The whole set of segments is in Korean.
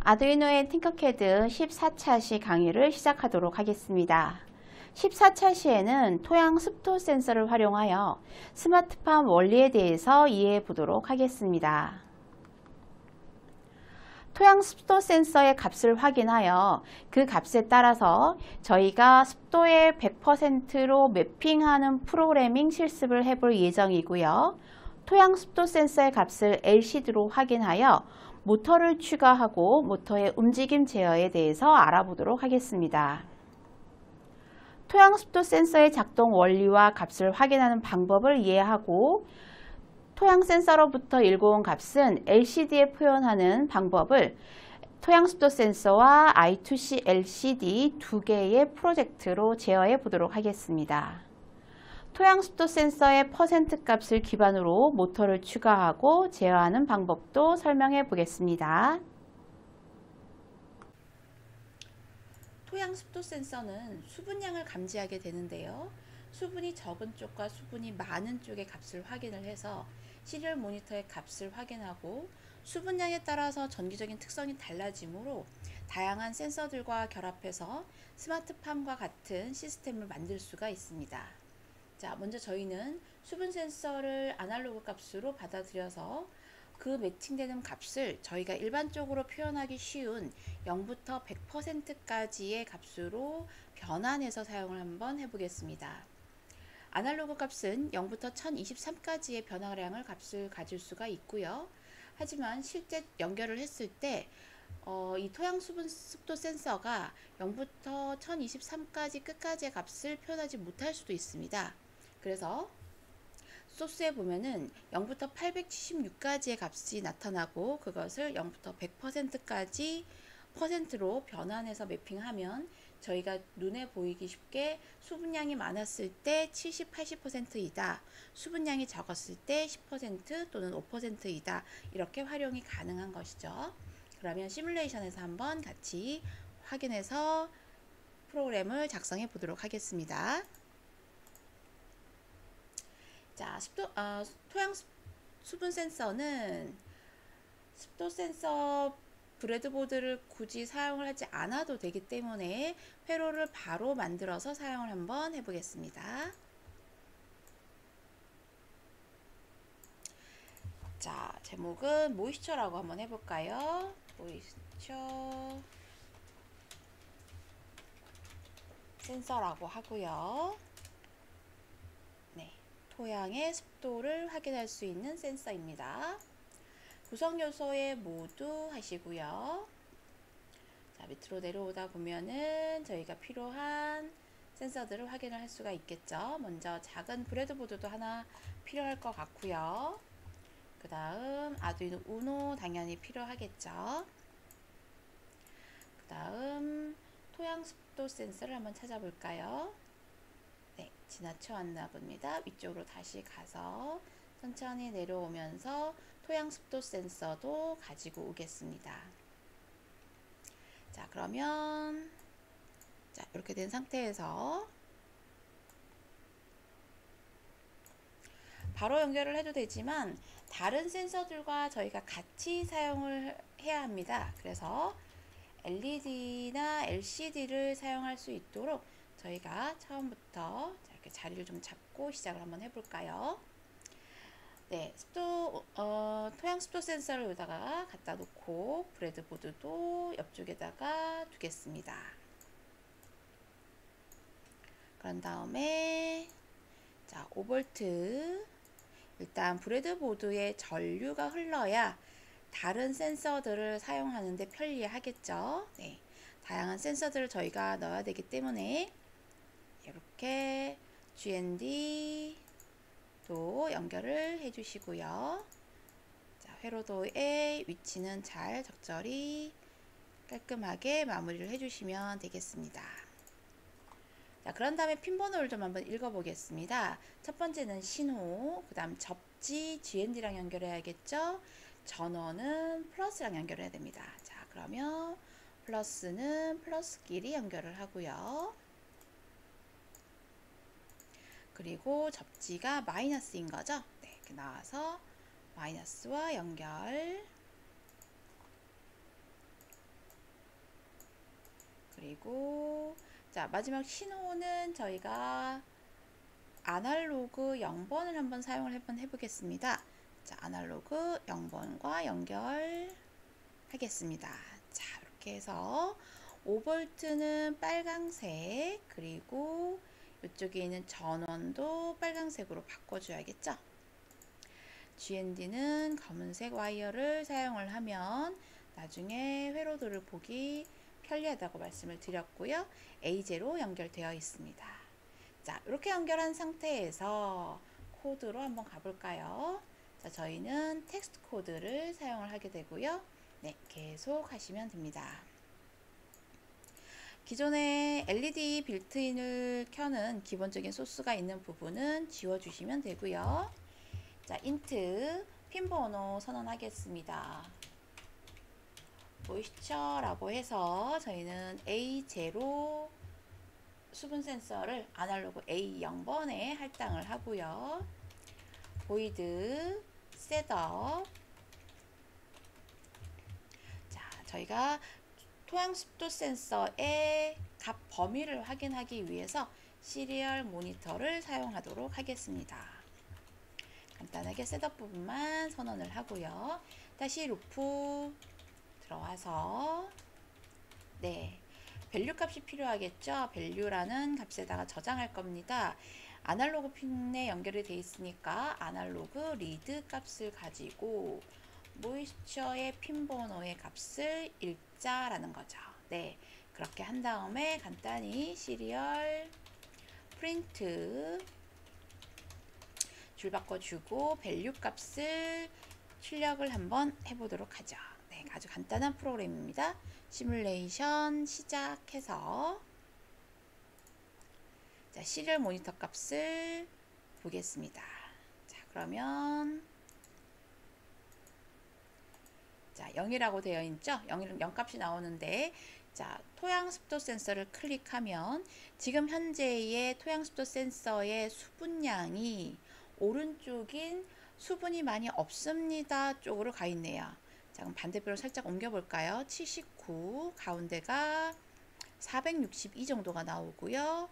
아두이노의 팅커캐드 14차 시 강의를 시작하도록 하겠습니다. 14차 시에는 토양 습도 센서를 활용하여 스마트팜 원리에 대해서 이해해 보도록 하겠습니다. 토양 습도 센서의 값을 확인하여 그 값에 따라서 저희가 습도의 100%로 매핑하는 프로그래밍 실습을 해볼 예정이고요. 토양 습도 센서의 값을 LCD로 확인하여 모터를 추가하고 모터의 움직임 제어에 대해서 알아보도록 하겠습니다. 토양 습도 센서의 작동 원리와 값을 확인하는 방법을 이해하고 토양 센서로부터 읽어온 값은 LCD에 표현하는 방법을 토양 습도 센서와 I2C LCD 두 개의 프로젝트로 제어해 보도록 하겠습니다. 토양 습도 센서의 퍼센트 값을 기반으로 모터를 추가하고 제어하는 방법도 설명해 보겠습니다. 토양 습도 센서는 수분량을 감지하게 되는데요. 수분이 적은 쪽과 수분이 많은 쪽의 값을 확인을 해서 시리얼 모니터의 값을 확인하고 수분량에 따라서 전기적인 특성이 달라지므로 다양한 센서들과 결합해서 스마트팜과 같은 시스템을 만들 수가 있습니다. 자, 먼저 저희는 수분 센서를 아날로그 값으로 받아들여서 그 매칭되는 값을 저희가 일반적으로 표현하기 쉬운 0부터 100%까지의 값으로 변환해서 사용을 한번 해보겠습니다. 아날로그 값은 0부터 1023까지의 변화량을 값을 가질 수가 있고요. 하지만 실제 연결을 했을 때 이 토양 수분 습도 센서가 0부터 1023까지 끝까지의 값을 표현하지 못할 수도 있습니다. 그래서 소스에 보면은 0부터 876까지의 값이 나타나고 그것을 0부터 100%까지 퍼센트로 변환해서 매핑하면 저희가 눈에 보이기 쉽게 수분량이 많았을 때 70, 80%이다. 수분량이 적었을 때 10% 또는 5%이다. 이렇게 활용이 가능한 것이죠. 그러면 시뮬레이션에서 한번 같이 확인해서 프로그램을 작성해 보도록 하겠습니다. 자, 토양 수분 센서는 습도 센서 브레드보드를 굳이 사용을 하지 않아도 되기 때문에 회로를 바로 만들어서 사용을 한번 해보겠습니다. 자, 제목은 모이스처라고 한번 해볼까요? 모이스처 센서라고 하고요. 네, 토양의 습도를 확인할 수 있는 센서입니다. 구성 요소에 모두 하시고요. 자, 밑으로 내려오다 보면은 저희가 필요한 센서들을 확인을 할 수가 있겠죠. 먼저 작은 브레드보드도 하나 필요할 것 같고요. 그 다음 아두이노 우노 당연히 필요하겠죠. 그 다음 토양 습도 센서를 한번 찾아볼까요? 네, 지나쳐 왔나 봅니다. 위쪽으로 다시 가서 천천히 내려오면서 토양 습도 센서도 가지고 오겠습니다. 자, 그러면 자, 이렇게 된 상태에서 바로 연결을 해도 되지만 다른 센서들과 저희가 같이 사용을 해야 합니다. 그래서 LED나 LCD를 사용할 수 있도록 저희가 처음부터 이렇게 자리를 좀 잡고 시작을 한번 해볼까요? 네, 토양 습도 센서를 여기다가 갖다 놓고 브레드보드도 옆쪽에다가 두겠습니다. 그런 다음에 자, 5V 일단 브레드보드에 전류가 흘러야 다른 센서들을 사용하는데 편리하겠죠. 네, 다양한 센서들을 저희가 넣어야 되기 때문에 이렇게 GND 도 연결을 해주시고요. 자, 회로도의 위치는 잘 적절히 깔끔하게 마무리를 해주시면 되겠습니다. 자, 그런 다음에 핀 번호를 좀 한번 읽어보겠습니다. 첫 번째는 신호, 그 다음 접지 GND랑 연결해야겠죠. 전원은 플러스랑 연결해야 됩니다. 자, 그러면 플러스는 플러스끼리 연결을 하고요. 그리고 접지가 마이너스인 거죠. 네, 이렇게 나와서 마이너스와 연결. 그리고 자, 마지막 신호는 저희가 아날로그 0번을 한번 사용을 해보겠습니다. 자, 아날로그 0번과 연결하겠습니다. 자, 이렇게 해서 5V는 빨강색, 그리고 이쪽에 있는 전원도 빨강색으로 바꿔줘야겠죠. GND는 검은색 와이어를 사용을 하면 나중에 회로도를 보기 편리하다고 말씀을 드렸고요. AJ로 연결되어 있습니다. 자, 이렇게 연결한 상태에서 코드로 한번 가볼까요? 자, 저희는 텍스트 코드를 사용을 하게 되고요. 네, 계속 하시면 됩니다. 기존에 LED 빌트인을 켜는 기본적인 소스가 있는 부분은 지워주시면 되고요. 자, 인트 핀 번호 선언하겠습니다. 모이스처라고 해서 저희는 A0 수분 센서를 아날로그 A0번에 할당을 하고요. 보이드 셋업. 자, 저희가 토양 습도 센서의 값 범위를 확인하기 위해서 시리얼 모니터를 사용하도록 하겠습니다. 간단하게 셋업 부분만 선언을 하고요. 다시 루프 들어와서 네, 밸류 값이 필요하겠죠. 밸류라는 값에다가 저장할 겁니다. 아날로그 핀에 연결이 되어 있으니까 아날로그 리드 값을 가지고 모이스처의 핀 번호의 값을 읽자라는 거죠. 네, 그렇게 한 다음에 간단히 시리얼 프린트 줄 바꿔주고 밸류 값을 출력을 한번 해보도록 하죠. 네, 아주 간단한 프로그램입니다. 시뮬레이션 시작해서 자, 시리얼 모니터 값을 보겠습니다. 자, 그러면 자, 0이라고 되어 있죠? 0 값이 나오는데 자, 토양 습도 센서를 클릭하면 지금 현재의 토양 습도 센서의 수분량이 오른쪽인 수분이 많이 없습니다 쪽으로 가 있네요. 자, 그럼 반대편으로 살짝 옮겨 볼까요? 79 가운데가 462 정도가 나오고요.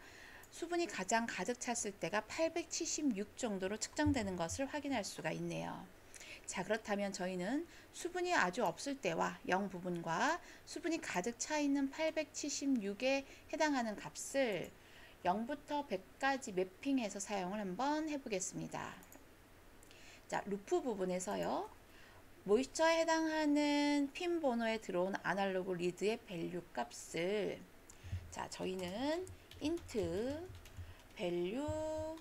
수분이 가장 가득 찼을 때가 876 정도로 측정되는 것을 확인할 수가 있네요. 자, 그렇다면 저희는 수분이 아주 없을 때와 0 부분과 수분이 가득 차 있는 876에 해당하는 값을 0부터 100까지 매핑해서 사용을 한번 해보겠습니다. 자, 루프 부분에서요. 모이스처에 해당하는 핀 번호에 들어온 아날로그 리드의 밸류 값을 자, 저희는 int 밸류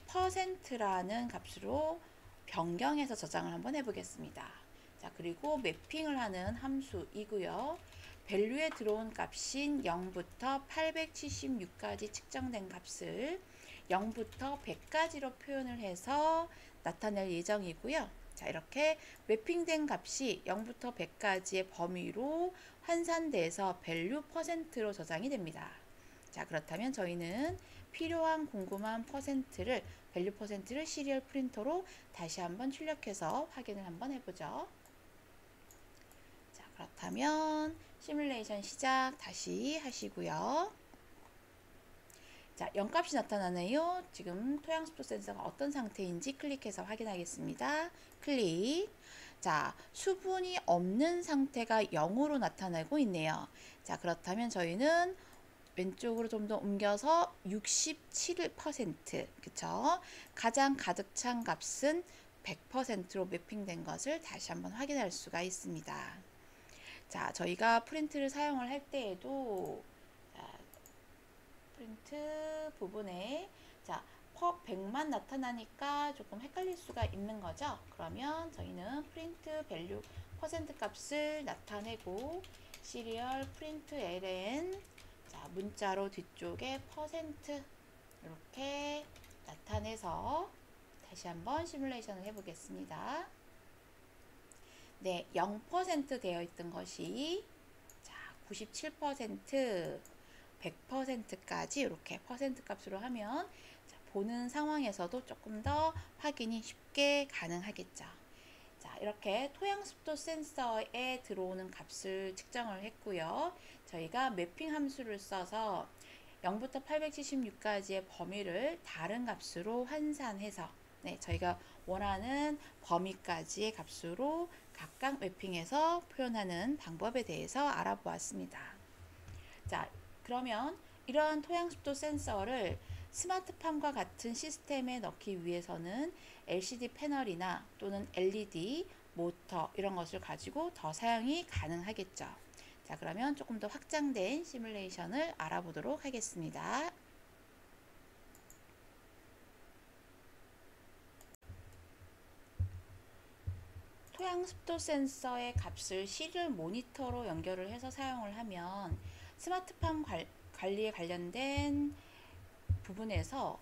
%라는 값으로 변경해서 저장을 한번 해보겠습니다. 자, 그리고 매핑을 하는 함수이고요. 밸류에 들어온 값인 0부터 876까지 측정된 값을 0부터 100까지로 표현을 해서 나타낼 예정이고요. 자, 이렇게 매핑된 값이 0부터 100까지의 범위로 환산돼서 밸류 %로 저장이 됩니다. 자, 그렇다면 저희는 필요한 궁금한 %를 밸류 %를 시리얼 프린터로 다시 한번 출력해서 확인을 한번 해보죠. 자, 그렇다면 시뮬레이션 시작 다시 하시고요. 자, 0값이 나타나네요. 지금 토양 습도 센서가 어떤 상태인지 클릭해서 확인하겠습니다. 클릭. 자, 수분이 없는 상태가 0으로 나타나고 있네요. 자, 그렇다면 저희는 왼쪽으로 좀 더 옮겨서 67%, 그쵸? 가장 가득 찬 값은 100%로 매핑된 것을 다시 한번 확인할 수가 있습니다. 자, 저희가 프린트를 사용을 할 때에도 자, 프린트 부분에 자, 100만 나타나니까 조금 헷갈릴 수가 있는 거죠. 그러면 저희는 프린트 밸류 % 값을 나타내고 시리얼 프린트 ln 자, 문자로 뒤쪽에 % 이렇게 나타내서 다시 한번 시뮬레이션을 해보겠습니다. 네, 0% 되어 있던 것이 자, 97%, 100%까지 이렇게 퍼센트 값으로 하면 자, 보는 상황에서도 조금 더 확인이 쉽게 가능하겠죠. 자, 이렇게 토양 습도 센서에 들어오는 값을 측정을 했고요. 저희가 매핑 함수를 써서 0부터 876까지의 범위를 다른 값으로 환산해서 저희가 원하는 범위까지의 값으로 각각 매핑해서 표현하는 방법에 대해서 알아보았습니다. 자, 그러면 이러한 토양습도 센서를 스마트팜과 같은 시스템에 넣기 위해서는 LCD 패널이나 또는 LED, 모터 이런 것을 가지고 더 사용이 가능하겠죠. 자, 그러면 조금 더 확장된 시뮬레이션을 알아보도록 하겠습니다. 토양 습도 센서의 값을 시리얼 모니터로 연결을 해서 사용을 하면 스마트팜 관리에 관련된 부분에서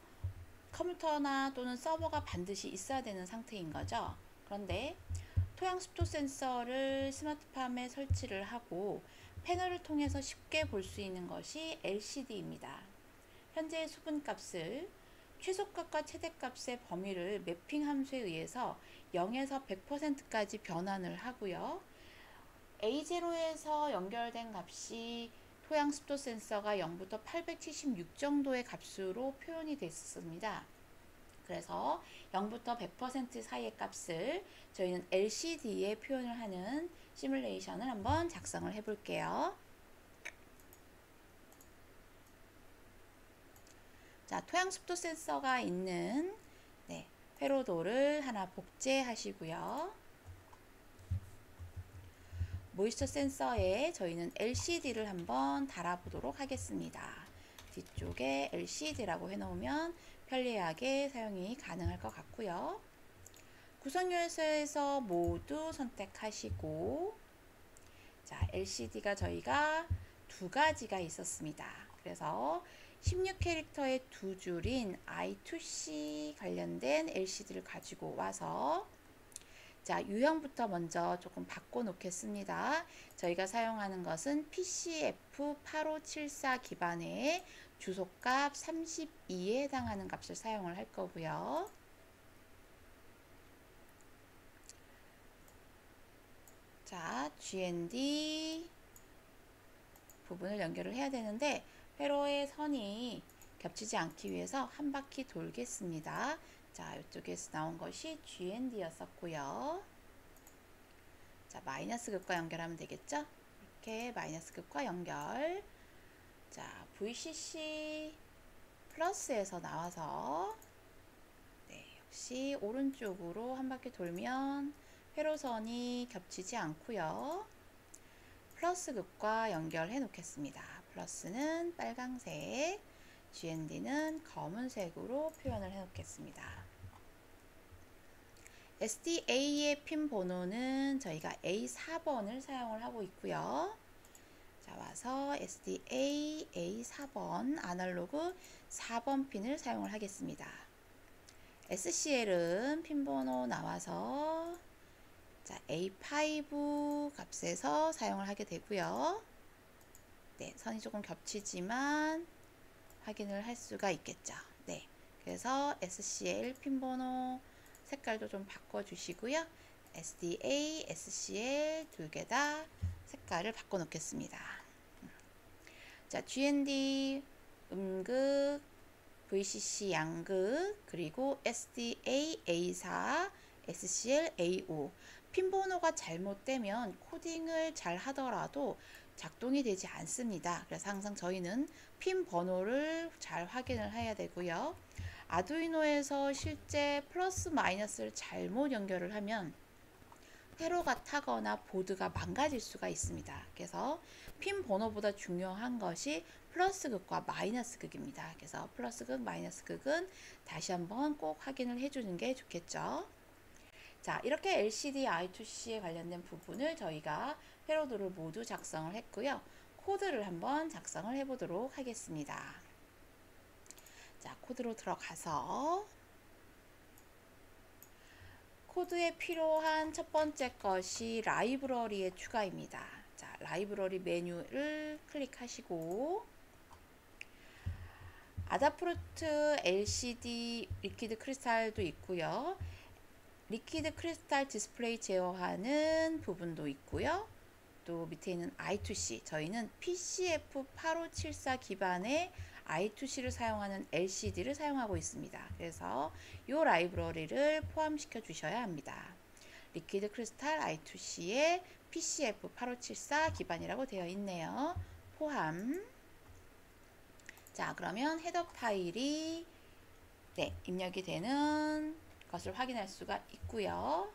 컴퓨터나 또는 서버가 반드시 있어야 되는 상태인 거죠. 그런데 토양 습도 센서를 스마트팜에 설치를 하고 패널을 통해서 쉽게 볼 수 있는 것이 LCD입니다. 현재의 수분값을 최소값과 최대값의 범위를 매핑 함수에 의해서 0에서 100%까지 변환을 하고요. A0에서 연결된 값이 토양 습도 센서가 0부터 876 정도의 값으로 표현이 됐습니다. 그래서 0부터 100% 사이의 값을 저희는 LCD에 표현을 하는 시뮬레이션을 한번 작성을 해 볼게요. 자, 토양 습도 센서가 있는 회로도를 하나 복제하시고요. 모이스처 센서에 저희는 LCD를 한번 달아보도록 하겠습니다. 뒤쪽에 LCD라고 해놓으면 편리하게 사용이 가능할 것 같고요. 구성 요소에서 모두 선택하시고, 자, LCD가 저희가 두 가지가 있었습니다. 그래서 16캐릭터의 두 줄인 I2C 관련된 LCD를 가지고 와서 자, 유형부터 먼저 조금 바꿔 놓겠습니다. 저희가 사용하는 것은 PCF8574 기반의 주소값 32에 해당하는 값을 사용을 할 거고요. 자, GND 부분을 연결을 해야 되는데 회로의 선이 겹치지 않기 위해서 한 바퀴 돌겠습니다. 자, 이쪽에서 나온 것이 GND였었고요. 자, 마이너스 극과 연결하면 되겠죠? 이렇게 마이너스 극과 연결. 자, VCC 플러스에서 나와서 역시 오른쪽으로 한 바퀴 돌면 회로선이 겹치지 않고요. 플러스 극과 연결해 놓겠습니다. 플러스는 빨강색, GND는 검은색으로 표현을 해 놓겠습니다. SDA의 핀 번호는 저희가 A4번을 사용을 하고 있고요. 자, 와서 SDA A4번 아날로그 4번 핀을 사용을 하겠습니다. SCL은 핀 번호 나와서 자, A5 값에서 사용을 하게 되고요. 네, 선이 조금 겹치지만 확인을 할 수가 있겠죠. 네, 그래서 SCL 핀 번호 색깔도 좀 바꿔주시고요. SDA, SCL 두 개 다 색깔을 바꿔 놓겠습니다. 자, GND 음극, VCC 양극, 그리고 SDA A4, SCL A5. 핀 번호가 잘못되면 코딩을 잘 하더라도 작동이 되지 않습니다. 그래서 항상 저희는 핀 번호를 잘 확인을 해야 되고요. 아두이노에서 실제 플러스 마이너스를 잘못 연결을 하면 회로가 타거나 보드가 망가질 수가 있습니다. 그래서 핀 번호보다 중요한 것이 플러스 극과 마이너스 극입니다. 그래서 플러스 극, 마이너스 극은 다시 한번 꼭 확인을 해주는 게 좋겠죠. 자, 이렇게 LCD I2C에 관련된 부분을 저희가 회로도를 모두 작성을 했고요. 코드를 한번 작성을 해보도록 하겠습니다. 자, 코드로 들어가서 코드에 필요한 첫 번째 것이 라이브러리의 추가입니다. 자, 라이브러리 메뉴를 클릭하시고 아다프루트 LCD 리퀴드 크리스탈도 있고요. 리퀴드 크리스탈 디스플레이 제어하는 부분도 있고요. 또 밑에 있는 I2C, 저희는 PCF8574 기반의 I2C를 사용하는 LCD를 사용하고 있습니다. 그래서 이 라이브러리를 포함시켜 주셔야 합니다. 리퀴드 크리스탈 I2C의 PCF8574 기반이라고 되어 있네요. 포함. 자, 그러면 헤더 파일이 입력이 되는 것을 확인할 수가 있고요.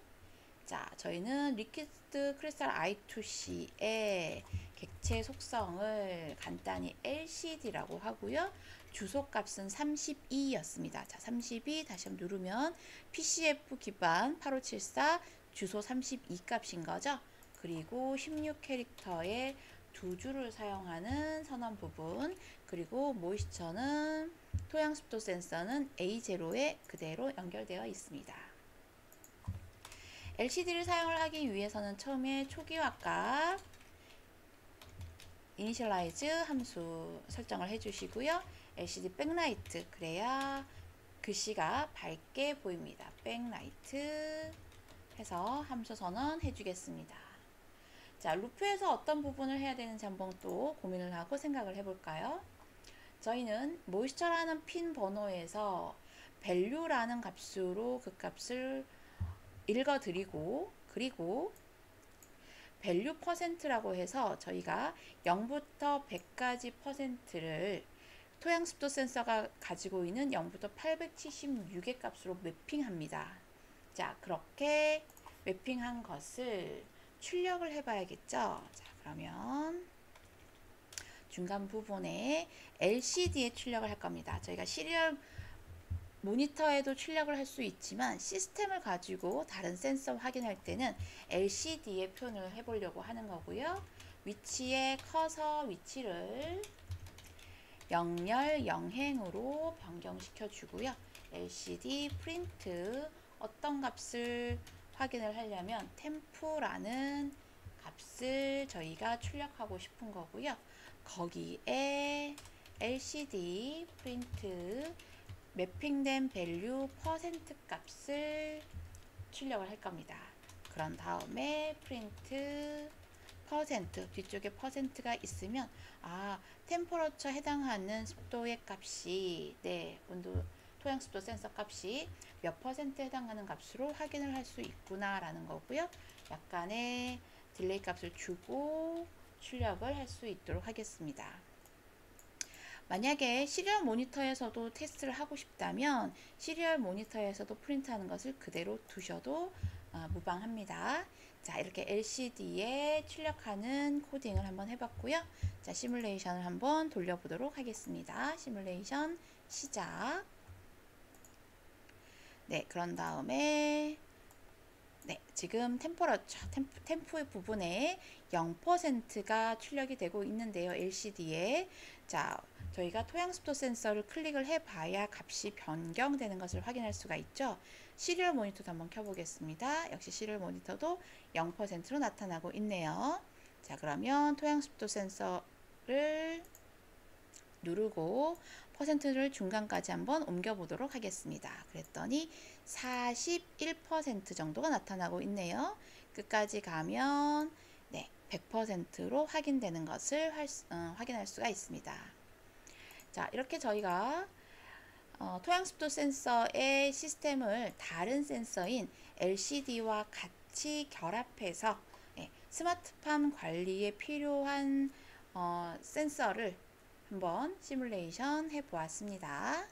자, 저희는 리퀴드 크리스탈 I2C의 객체 속성을 간단히 LCD라고 하고요. 주소 값은 32였습니다. 자, 32 다시 한번 누르면 PCF 기반 8574 주소 32 값인 거죠. 그리고 16캐릭터의 두 줄을 사용하는 선언 부분, 그리고 모이스처는 토양 습도 센서는 A0에 그대로 연결되어 있습니다. LCD를 사용을 하기 위해서는 처음에 초기화값 이니셜라이즈 함수 설정을 해주시고요. LCD 백라이트, 그래야 글씨가 밝게 보입니다. 백라이트 해서 함수 선언 해주겠습니다. 자, 루프에서 어떤 부분을 해야 되는지 한번 또 고민을 하고 생각을 해볼까요? 저희는 모이스처라는 핀 번호에서 value라는 값으로 그 값을 읽어드리고, 그리고 value %라고 해서 저희가 0부터 100까지 %를 토양 습도 센서가 가지고 있는 0부터 876의 값으로 매핑합니다. 자, 그렇게 매핑한 것을 출력을 해봐야겠죠. 자, 그러면 중간 부분에 LCD에 출력을 할 겁니다. 저희가 시리얼 모니터에도 출력을 할 수 있지만 시스템을 가지고 다른 센서 확인할 때는 LCD에 표현을 해보려고 하는 거고요. 위치에 커서 위치를 0열 0행으로 변경시켜 주고요. LCD 프린트 어떤 값을 확인을 하려면 템프라는 값을 저희가 출력하고 싶은 거고요. 거기에 LCD 프린트 매핑된 밸류 퍼센트 값을 출력을 할 겁니다. 그런 다음에 프린트 퍼센트, 뒤쪽에 퍼센트가 있으면 템퍼러처 해당하는 습도의 값이 온도 토양 습도 센서 값이 몇 퍼센트 해당하는 값으로 확인을 할 수 있구나 라는 거고요. 약간의 딜레이 값을 주고 출력을 할 수 있도록 하겠습니다. 만약에 시리얼 모니터에서도 테스트를 하고 싶다면 시리얼 모니터에서도 프린트하는 것을 그대로 두셔도 무방합니다. 자, 이렇게 LCD에 출력하는 코딩을 한번 해봤고요. 자, 시뮬레이션을 한번 돌려보도록 하겠습니다. 시뮬레이션 시작. 그런 다음에 지금 템포의 부분에 0%가 출력이 되고 있는데요. LCD에. 자, 저희가 토양 습도 센서를 클릭을 해봐야 값이 변경되는 것을 확인할 수가 있죠. 시리얼 모니터도 한번 켜보겠습니다. 역시 시리얼 모니터도 0%로 나타나고 있네요. 자, 그러면 토양 습도 센서를 누르고 퍼센트를 중간까지 한번 옮겨보도록 하겠습니다. 그랬더니 41% 정도가 나타나고 있네요. 끝까지 가면 100%로 확인되는 것을 확인할 수가 있습니다. 자, 이렇게 저희가 토양 습도 센서의 시스템을 다른 센서인 LCD와 같이 결합해서 스마트팜 관리에 필요한 센서를 한번 시뮬레이션 해 보았습니다.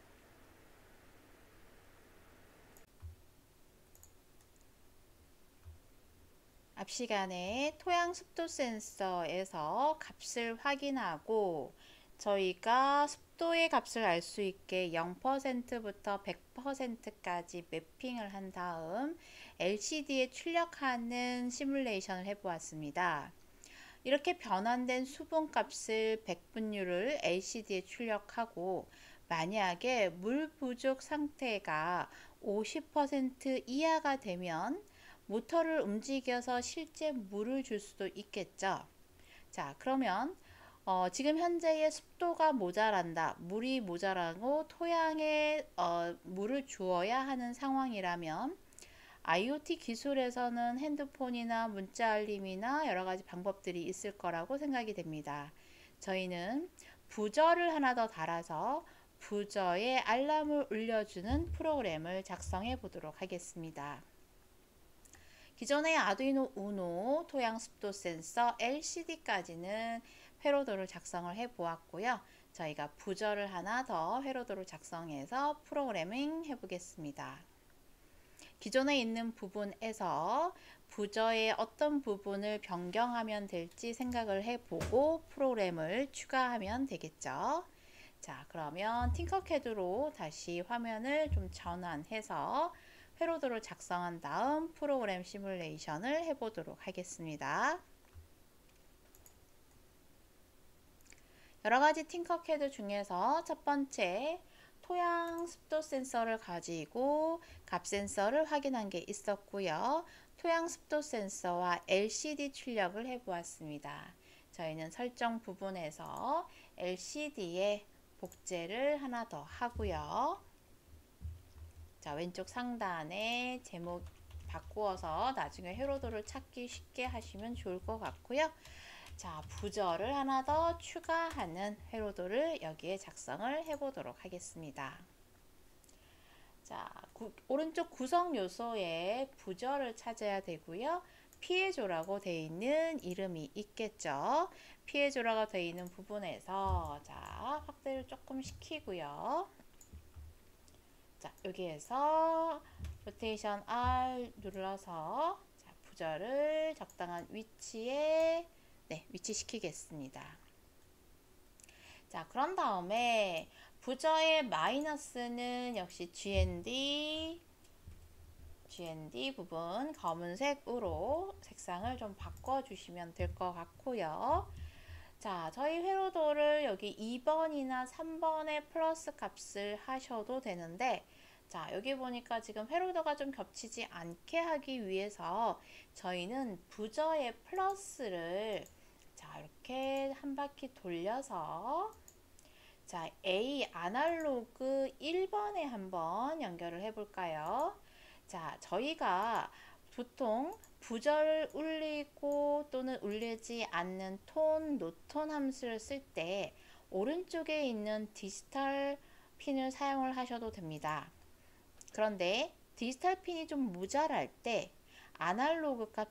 앞 시간에 토양 습도 센서에서 값을 확인하고 저희가 습도의 값을 알 수 있게 0%부터 100%까지 매핑을 한 다음 LCD에 출력하는 시뮬레이션을 해보았습니다. 이렇게 변환된 수분값을 100분율을 LCD에 출력하고 만약에 물 부족 상태가 50% 이하가 되면 모터를 움직여서 실제 물을 줄 수도 있겠죠. 자, 그러면 지금 현재의 습도가 모자란다, 물이 모자라고 토양에 물을 주어야 하는 상황이라면 IoT 기술에서는 핸드폰이나 문자 알림이나 여러 가지 방법들이 있을 거라고 생각이 됩니다. 저희는 부저를 하나 더 달아서 부저에 알람을 울려주는 프로그램을 작성해 보도록 하겠습니다. 기존의 아두이노 우노, 토양 습도 센서, LCD까지는 회로도를 작성을 해 보았고요. 저희가 부저를 하나 더 회로도를 작성해서 프로그래밍 해 보겠습니다. 기존에 있는 부분에서 부저의 어떤 부분을 변경하면 될지 생각을 해보고 프로그램을 추가하면 되겠죠. 자, 그러면 팅커캐드로 다시 화면을 좀 전환해서 회로도를 작성한 다음 프로그램 시뮬레이션을 해보도록 하겠습니다. 여러가지 팅커캐드 중에서 첫 번째 토양 습도 센서를 가지고 값 센서를 확인한 게 있었고요. 토양 습도 센서와 LCD 출력을 해보았습니다. 저희는 설정 부분에서 LCD에 복제를 하나 더 하고요. 자, 왼쪽 상단에 제목 바꾸어서 나중에 회로도를 찾기 쉽게 하시면 좋을 것 같고요. 자, 부저를 하나 더 추가하는 회로도를 여기에 작성을 해보도록 하겠습니다. 자, 오른쪽 구성 요소에 부저를 찾아야 되고요. 피에조라고 되어 있는 이름이 있겠죠. 피에조라고 되어 있는 부분에서 자, 확대를 조금 시키고요. 자, 여기에서 로테이션 R 눌러서 자, 부저를 적당한 위치에 위치시키겠습니다. 자, 그런 다음에 부저의 마이너스는 역시 GND 부분 검은색으로 색상을 좀 바꿔주시면 될 것 같고요. 자, 저희 회로도를 여기 2번이나 3번의 플러스 값을 하셔도 되는데, 자, 여기 보니까 지금 회로도가 좀 겹치지 않게 하기 위해서 저희는 부저의 플러스를 자, 이렇게 한 바퀴 돌려서 자, A 아날로그 1번에 한번 연결을 해 볼까요? 자, 저희가 보통 부저를 울리고 또는 울리지 않는 톤, 노톤 함수를 쓸 때 오른쪽에 있는 디지털 핀을 사용을 하셔도 됩니다. 그런데 디지털 핀이 좀 모자랄 때 아날로그 값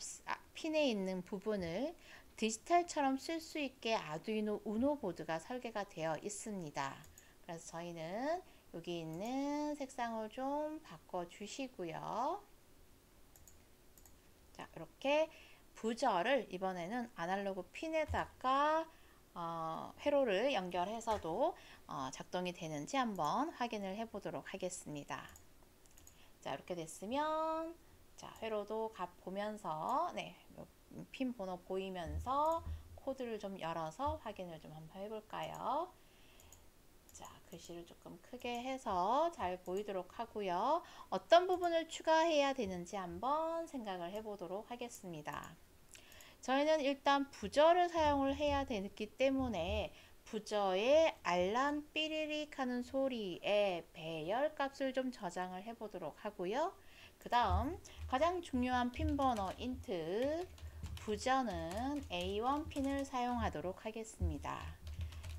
핀에 있는 부분을 디지털처럼 쓸 수 있게 아두이노 우노 보드가 설계가 되어 있습니다. 그래서 저희는 여기 있는 색상을 좀 바꿔 주시고요. 자, 이렇게 부저를 이번에는 아날로그 핀에다가 회로를 연결해서도 작동이 되는지 한번 확인을 해 보도록 하겠습니다. 자, 이렇게 됐으면 자, 회로도 값 보면서 핀 번호 보이면서 코드를 좀 열어서 확인을 좀 한번 해볼까요? 자, 글씨를 조금 크게 해서 잘 보이도록 하고요. 어떤 부분을 추가해야 되는지 한번 생각을 해보도록 하겠습니다. 저희는 일단 부저를 사용을 해야 되기 때문에 부저의 알람 삐리릭 하는 소리에 배열 값을 좀 저장을 해보도록 하고요. 그 다음 가장 중요한 핀 번호 인트 부저는 A1 핀을 사용하도록 하겠습니다.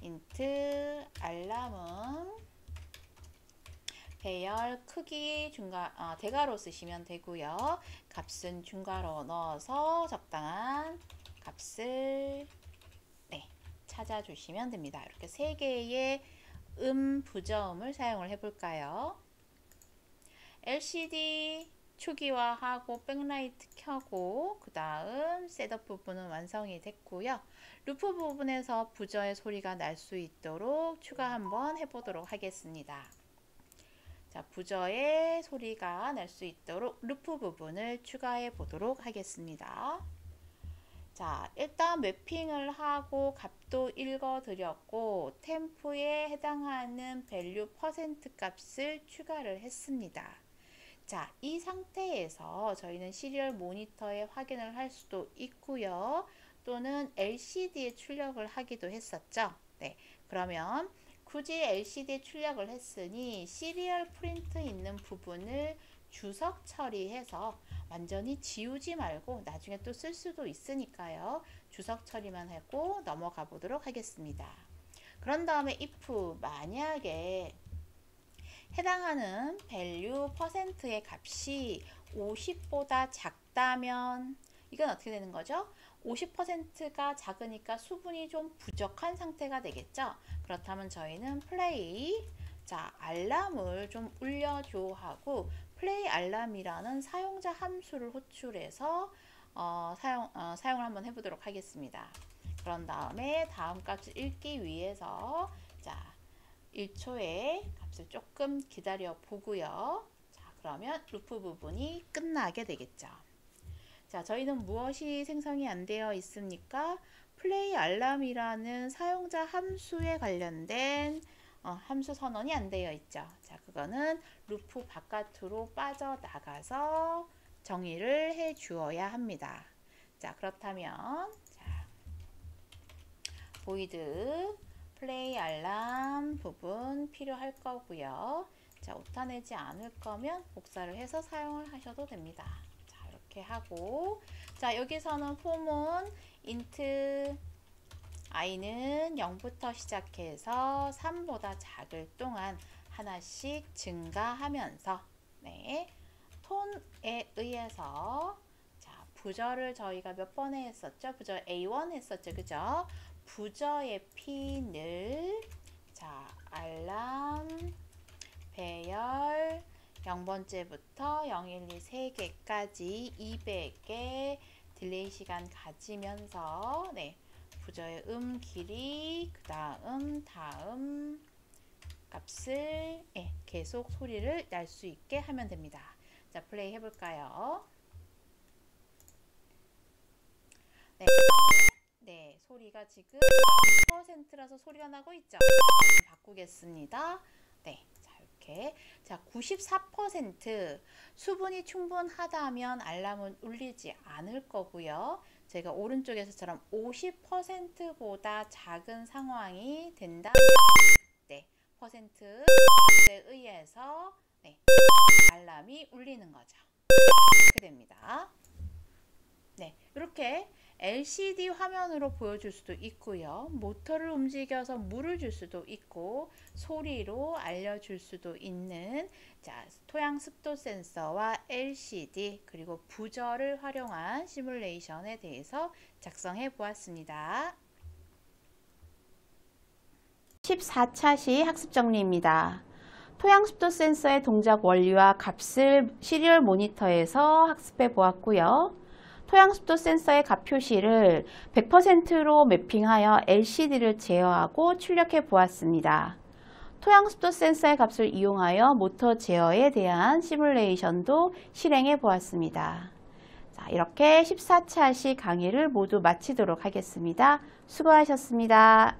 인트 알람은 배열 크기 대괄호 쓰시면 되고요. 값은 중괄호 넣어서 적당한 값을 찾아주시면 됩니다. 이렇게 3개의 부저음을 사용을 해볼까요? LCD 초기화하고 백라이트 켜고 그 다음 셋업 부분은 완성이 됐고요. 루프 부분에서 부저의 소리가 날 수 있도록 추가 한번 해보도록 하겠습니다. 자, 부저의 소리가 날 수 있도록 루프 부분을 추가해 보도록 하겠습니다. 자, 일단 매핑을 하고 값도 읽어 드렸고 템프에 해당하는 밸류 퍼센트 값을 추가를 했습니다. 자, 이 상태에서 저희는 시리얼 모니터에 확인을 할 수도 있고요. 또는 LCD에 출력을 하기도 했었죠. 네, 그러면 굳이 LCD에 출력을 했으니 시리얼 프린트 있는 부분을 주석 처리해서 완전히 지우지 말고 나중에 또 쓸 수도 있으니까요. 주석 처리만 하고 넘어가 보도록 하겠습니다. 그런 다음에 if 만약에 해당하는 value %의 값이 50보다 작다면 이건 어떻게 되는 거죠? 50%가 작으니까 수분이 좀 부족한 상태가 되겠죠. 그렇다면 저희는 play 알람을 좀 울려줘 하고 play 알람이라는 사용자 함수를 호출해서 사용을 한번 해보도록 하겠습니다. 그런 다음에 다음 값을 읽기 위해서 1초의 값을 조금 기다려 보고요. 그러면 루프 부분이 끝나게 되겠죠. 저희는 무엇이 생성이 안 되어 있습니까? 플레이 알람이라는 사용자 함수에 관련된 함수 선언이 안 되어 있죠. 그거는 루프 바깥으로 빠져나가서 정의를 해 주어야 합니다. 그렇다면 void 플레이 알람 부분 필요할 거고요. 오타 내지 않을 거면 복사를 해서 사용을 하셔도 됩니다. 이렇게 하고 여기서는 폼은 int i는 0부터 시작해서 3보다 작을 동안 하나씩 증가하면서 톤에 의해서 부저를 저희가 몇 번에 했었죠? 부저 A1 했었죠. 그죠? 부저의 핀을 알람 배열 0번째부터 0, 1, 2, 3개까지 200개 딜레이 시간 가지면서 부저의 길이 그 다음 값을 계속 소리를 낼 수 있게 하면 됩니다. 플레이 해볼까요? 소리가 지금 0%라서 소리가 나고 있죠. 바꾸겠습니다. 이렇게 94% 수분이 충분하다면 알람은 울리지 않을 거고요. 제가 오른쪽에서처럼 50%보다 작은 상황이 된다면 퍼센트 값에 의해서 알람이 울리는 거죠. 이렇게 됩니다. 이렇게 LCD 화면으로 보여줄 수도 있고요. 모터를 움직여서 물을 줄 수도 있고 소리로 알려줄 수도 있는 토양 습도 센서와 LCD 그리고 부저를 활용한 시뮬레이션에 대해서 작성해 보았습니다. 14차 시 학습 정리입니다. 토양 습도 센서의 동작 원리와 값을 시리얼 모니터에서 학습해 보았고요. 토양 습도 센서의 값 표시를 100%로 매핑하여 LCD를 제어하고 출력해 보았습니다. 토양 습도 센서의 값을 이용하여 모터 제어에 대한 시뮬레이션도 실행해 보았습니다. 이렇게 14차 시 강의를 모두 마치도록 하겠습니다. 수고하셨습니다.